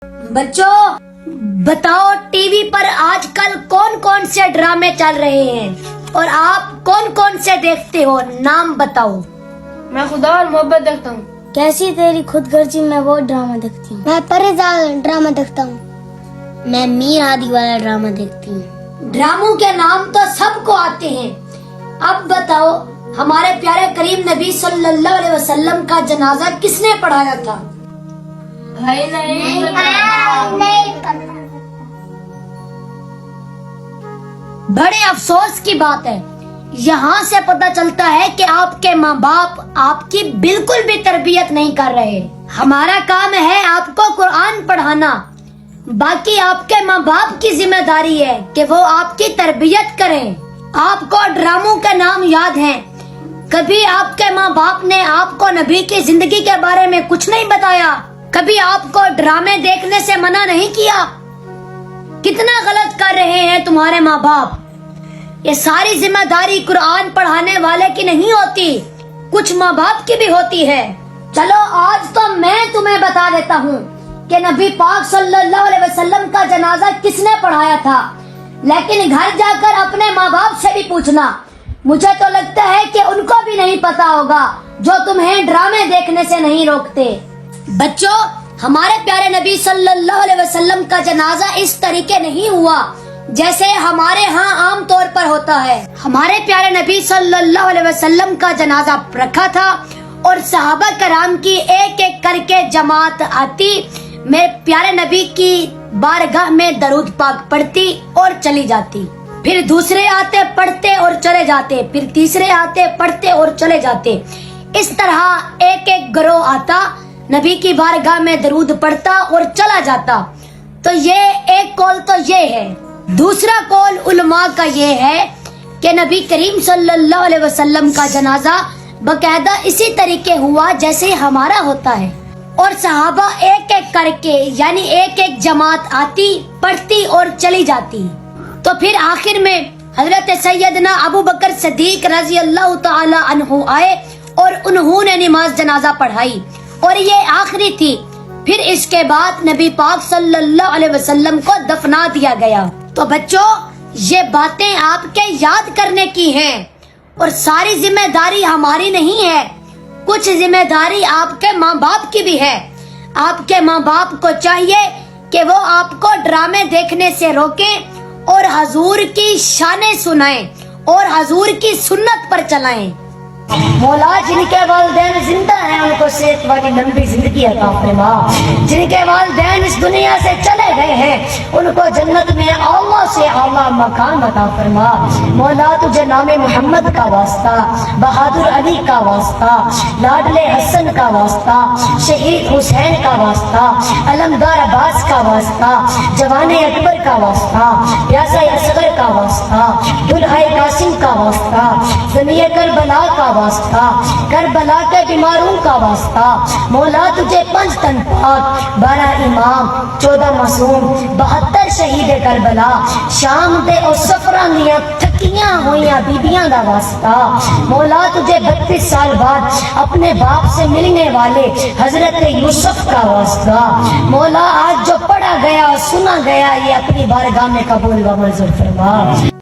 बच्चों बताओ टीवी पर आजकल कौन कौन से ड्रामे चल रहे हैं और आप कौन कौन से देखते हो, नाम बताओ। मैं खुदा और मोहब्बत देखता हूँ। कैसी तेरी खुदगर्जी में वो ड्रामा देखती हूँ। मैं परेशान ड्रामा देखता हूँ। मैं मीर आदि वाला ड्रामा देखती हूँ। ड्रामों के नाम तो सबको आते हैं। अब बताओ हमारे प्यारे करीम नबी सल्लल्लाहु अलैहि वसल्लम का जनाजा किसने पढ़ाया था? नहीं बड़े अफसोस की बात है, यहाँ से पता चलता है कि आपके माँ बाप आपकी बिल्कुल भी तरबियत नहीं कर रहे। हमारा काम है आपको कुरान पढ़ाना, बाकी आपके माँ बाप की जिम्मेदारी है कि वो आपकी तरबियत करें। आपको ड्रामों के नाम याद हैं, कभी आपके माँ बाप ने आपको नबी की जिंदगी के बारे में कुछ नहीं बताया, कभी आपको ड्रामे देखने से मना नहीं किया। कितना गलत कर रहे हैं तुम्हारे माँ बाप। ये सारी जिम्मेदारी कुरान पढ़ाने वाले की नहीं होती, कुछ माँ बाप की भी होती है। चलो आज तो मैं तुम्हें बता देता हूँ कि नबी पाक सल्लल्लाहु अलैहि वसल्लम का जनाजा किसने पढ़ाया था, लेकिन घर जाकर अपने माँ बाप से भी पूछना। मुझे तो लगता है कि उनको भी नहीं पता होगा, जो तुम्हें ड्रामे देखने से नहीं रोकते। बच्चों, हमारे प्यारे नबी सल्लल्लाहु अलैहि वसल्लम का जनाजा इस तरीके नहीं हुआ जैसे हमारे यहाँ आम तौर पर होता है। हमारे प्यारे नबी सल्लल्लाहु अलैहि वसल्लम का जनाजा रखा था और सहाबा कराम की एक एक करके जमात आती, मेरे प्यारे नबी की बारगाह में दरूद पाक पढ़ती और चली जाती। फिर दूसरे आते पढ़ते और चले जाते, फिर तीसरे आते पढ़ते और चले जाते। इस तरह एक एक गिरोह आता, नबी की बारगाह में दरूद पढ़ता और चला जाता। तो ये एक कौल तो ये है। दूसरा कौल उलमा का ये है कि नबी करीम सल्लल्लाहु अलैहि वसल्लम का जनाजा बकायदा इसी तरीके हुआ जैसे हमारा होता है, और सहाबा एक एक करके यानी एक एक जमात आती, पढ़ती और चली जाती। तो फिर आखिर में हजरत सैयदना अबू बकर सिद्दीक रजी अल्लाह तआला अन्हु आए और उन्होंने नमाज जनाजा पढ़ाई और ये आखिरी थी। फिर इसके बाद नबी पाक सल्लल्लाहु अलैहि वसल्लम को दफना दिया गया। तो बच्चों, ये बातें आपके याद करने की हैं और सारी जिम्मेदारी हमारी नहीं है, कुछ जिम्मेदारी आपके माँ बाप की भी है। आपके माँ बाप को चाहिए कि वो आपको ड्रामे देखने से रोकें और हजूर की शानें सुनाएं और हजूर की सुन्नत पर चलाएं। मौला जिनके वालिदैन जिंदा हैं उनको सेहत वाली लंबी जिंदगी अता फरमा, जिनके वालिदैन इस दुनिया से चले गए हैं उनको जन्नत में आला से आला मकान अता फरमा। मौला तुझे नामे मोहम्मद का वास्ता, बहादुर अली का वास्ता, लाडले हसन का वास्ता, शहीद हुसैन का वास्ता, अलमदार अब्बास का वास्ता, जवाने अकबर का वास्ता, प्यासा असगर का वास्ता, दुल्हाए कासिम का वास्ता, ज़मीए करबला का वास्ता, करबला के बीमारों का वास्ता। मौला तुझे 5 तन पाक, 12 इमाम, 14 मासूम, 72 शहीद करबला, शाम दे और सफरां दियां थकियां होइयां बीबियां दा वास्ता। मौला तुझे 32 साल बाद अपने बाप से मिलने वाले हजरत यूसुफ का वास्ता। मौला आज जो पढ़ा गया और सुना गया ये अपनी बारगाह में कबूल व मंजूर फरमा।